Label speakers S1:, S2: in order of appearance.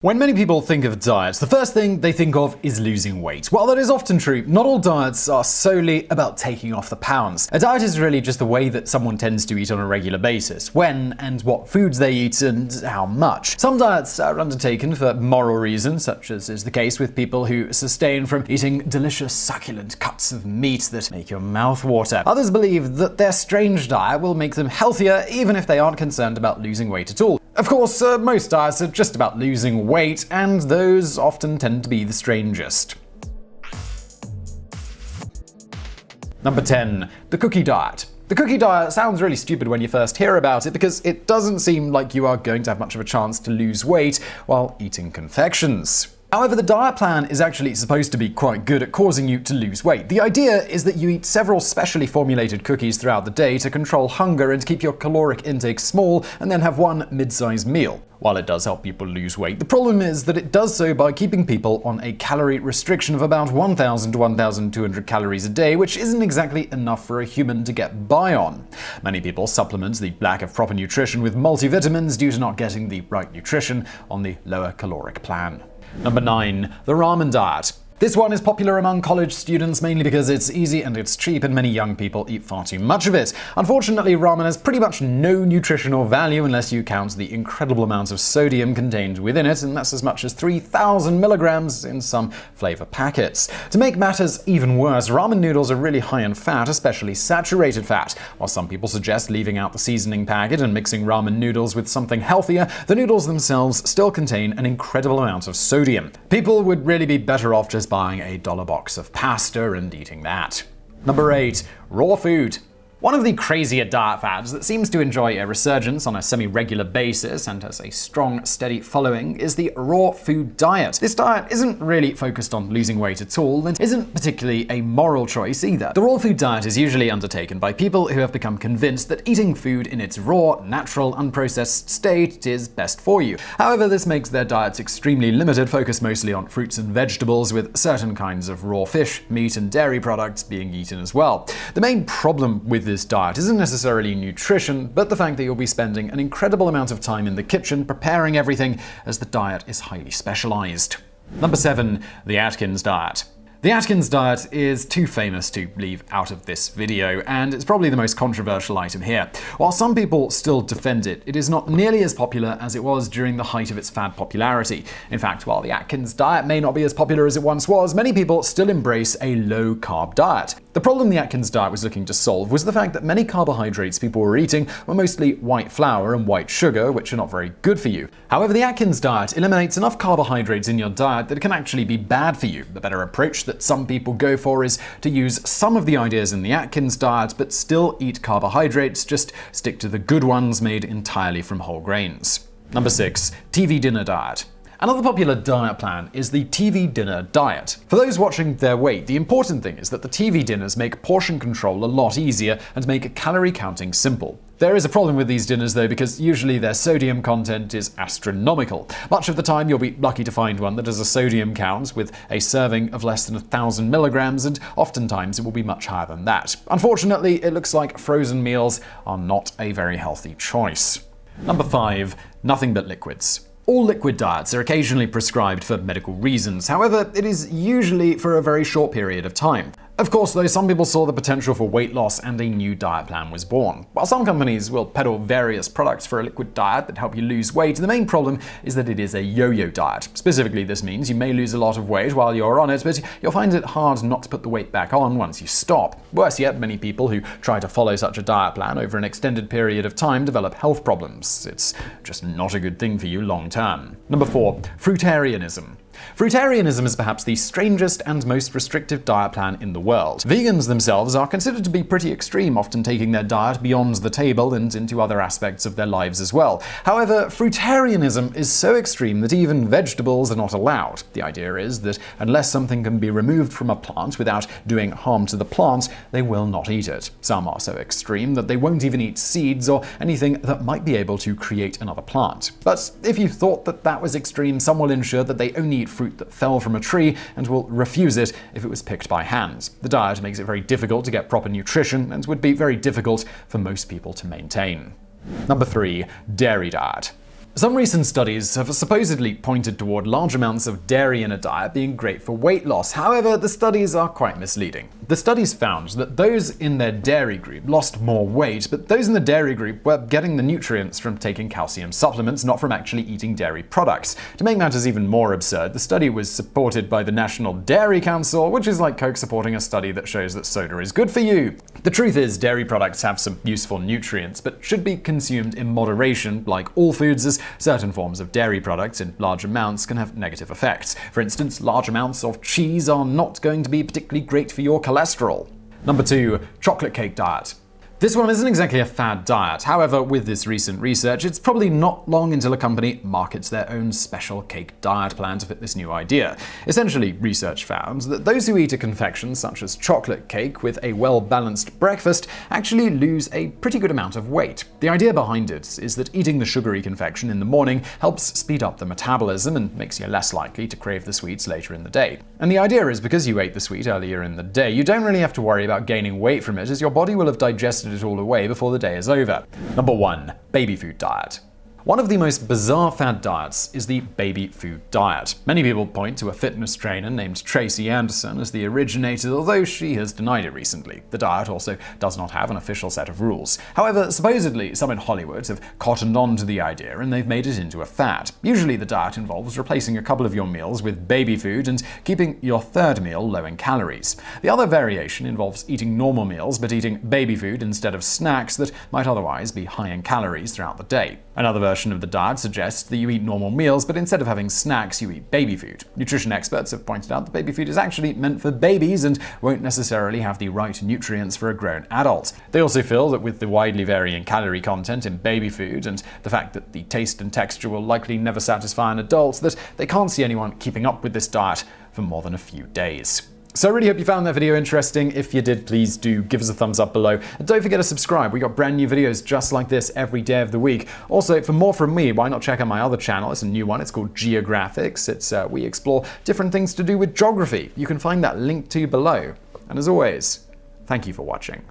S1: When many people think of diets, the first thing they think of is losing weight. While that is often true, not all diets are solely about taking off the pounds. A diet is really just the way that someone tends to eat on a regular basis, when and what foods they eat and how much. Some diets are undertaken for moral reasons, such as is the case with people who sustain from eating delicious succulent cuts of meat that make your mouth water. Others believe that their strange diet will make them healthier even if they aren't concerned about losing weight at all. Of course, most diets are just about losing weight, and those often tend to be the strangest. Number 10. The cookie diet. The cookie diet sounds really stupid when you first hear about it because it doesn't seem like you are going to have much of a chance to lose weight while eating confections. However, the diet plan is actually supposed to be quite good at causing you to lose weight. The idea is that you eat several specially formulated cookies throughout the day to control hunger and keep your caloric intake small, and then have one mid-sized meal. While it does help people lose weight, the problem is that it does so by keeping people on a calorie restriction of about 1,000 to 1,200 calories a day, which isn't exactly enough for a human to get by on. Many people supplement the lack of proper nutrition with multivitamins due to not getting the right nutrition on the lower caloric plan. Number 9. The Ramen Diet. This one is popular among college students mainly because it's easy and it's cheap, and many young people eat far too much of it. Unfortunately, ramen has pretty much no nutritional value unless you count the incredible amounts of sodium contained within it, and that's as much as 3,000 milligrams in some flavor packets. To make matters even worse, ramen noodles are really high in fat, especially saturated fat. While some people suggest leaving out the seasoning packet and mixing ramen noodles with something healthier, the noodles themselves still contain an incredible amount of sodium. People would really be better off just buying a dollar box of pasta and eating that. Number 8. Raw food. One of the crazier diet fads that seems to enjoy a resurgence on a semi-regular basis and has a strong, steady following is the raw food diet. This diet isn't really focused on losing weight at all and isn't particularly a moral choice either. The raw food diet is usually undertaken by people who have become convinced that eating food in its raw, natural, unprocessed state is best for you. However, this makes their diets extremely limited, focused mostly on fruits and vegetables, with certain kinds of raw fish, meat, and dairy products being eaten as well. The main problem with this diet isn't necessarily nutrition, but the fact that you'll be spending an incredible amount of time in the kitchen preparing everything, as the diet is highly specialized. Number 7. The Atkins Diet. The Atkins Diet is too famous to leave out of this video, and it's probably the most controversial item here. While some people still defend it, it is not nearly as popular as it was during the height of its fad popularity. In fact, while the Atkins Diet may not be as popular as it once was, many people still embrace a low-carb diet. The problem the Atkins Diet was looking to solve was the fact that many carbohydrates people were eating were mostly white flour and white sugar, which are not very good for you. However, the Atkins Diet eliminates enough carbohydrates in your diet that it can actually be bad for you. The better approach that some people go for is to use some of the ideas in the Atkins Diet but still eat carbohydrates, just stick to the good ones made entirely from whole grains. Number 6. TV Dinner Diet. Another popular diet plan is the TV dinner diet. For those watching their weight, the important thing is that the TV dinners make portion control a lot easier and make calorie counting simple. There is a problem with these dinners though, because usually their sodium content is astronomical. Much of the time you'll be lucky to find one that has a sodium count with a serving of less than 1,000 milligrams, and oftentimes it will be much higher than that. Unfortunately, it looks like frozen meals are not a very healthy choice. Number 5. Nothing but liquids. All liquid diets are occasionally prescribed for medical reasons. However, it is usually for a very short period of time. Of course, though, some people saw the potential for weight loss and a new diet plan was born. While some companies will peddle various products for a liquid diet that help you lose weight, the main problem is that it is a yo-yo diet. Specifically, this means you may lose a lot of weight while you're on it, but you'll find it hard not to put the weight back on once you stop. Worse yet, many people who try to follow such a diet plan over an extended period of time develop health problems. It's just not a good thing for you long term. Number 4. Fruitarianism. Fruitarianism is perhaps the strangest and most restrictive diet plan in the world. Vegans themselves are considered to be pretty extreme, often taking their diet beyond the table and into other aspects of their lives as well. However, fruitarianism is so extreme that even vegetables are not allowed. The idea is that unless something can be removed from a plant without doing harm to the plant, they will not eat it. Some are so extreme that they won't even eat seeds or anything that might be able to create another plant. But if you thought that that was extreme, some will ensure that they only eat fruit that fell from a tree and will refuse it if it was picked by hand. The diet makes it very difficult to get proper nutrition and would be very difficult for most people to maintain. Number 3. Dairy diet. Some recent studies have supposedly pointed toward large amounts of dairy in a diet being great for weight loss. However, the studies are quite misleading. The studies found that those in their dairy group lost more weight, but those in the dairy group were getting the nutrients from taking calcium supplements, not from actually eating dairy products. To make matters even more absurd, the study was supported by the National Dairy Council, which is like Coke supporting a study that shows that soda is good for you. The truth is, dairy products have some useful nutrients, but should be consumed in moderation, like all foods, as certain forms of dairy products in large amounts can have negative effects. For instance, large amounts of cheese are not going to be particularly great for your cholesterol. Number 2. Chocolate cake diet. This one isn't exactly a fad diet. However, with this recent research, it's probably not long until a company markets their own special cake diet plan to fit this new idea. Essentially, research found that those who eat a confection such as chocolate cake with a well-balanced breakfast actually lose a pretty good amount of weight. The idea behind it is that eating the sugary confection in the morning helps speed up the metabolism and makes you less likely to crave the sweets later in the day. And the idea is because you ate the sweet earlier in the day, you don't really have to worry about gaining weight from it, as your body will have digested it all away before the day is over. Number 1. Baby food diet. One of the most bizarre fad diets is the baby food diet. Many people point to a fitness trainer named Tracy Anderson as the originator, although she has denied it recently. The diet also does not have an official set of rules. However, supposedly some in Hollywood have cottoned on to the idea and they've made it into a fad. Usually the diet involves replacing a couple of your meals with baby food and keeping your third meal low in calories. The other variation involves eating normal meals but eating baby food instead of snacks that might otherwise be high in calories throughout the day. Another version of the diet suggests that you eat normal meals, but instead of having snacks, you eat baby food. Nutrition experts have pointed out that baby food is actually meant for babies and won't necessarily have the right nutrients for a grown adult. They also feel that with the widely varying calorie content in baby food and the fact that the taste and texture will likely never satisfy an adult, that they can't see anyone keeping up with this diet for more than a few days. So I really hope you found that video interesting. If you did, please do give us a thumbs up below. And don't forget to subscribe. We got brand new videos just like this every day of the week. Also, for more from me, why not check out my other channel? It's a new one. It's called Geographics. We explore different things to do with geography. You can find that link to below. And as always, thank you for watching.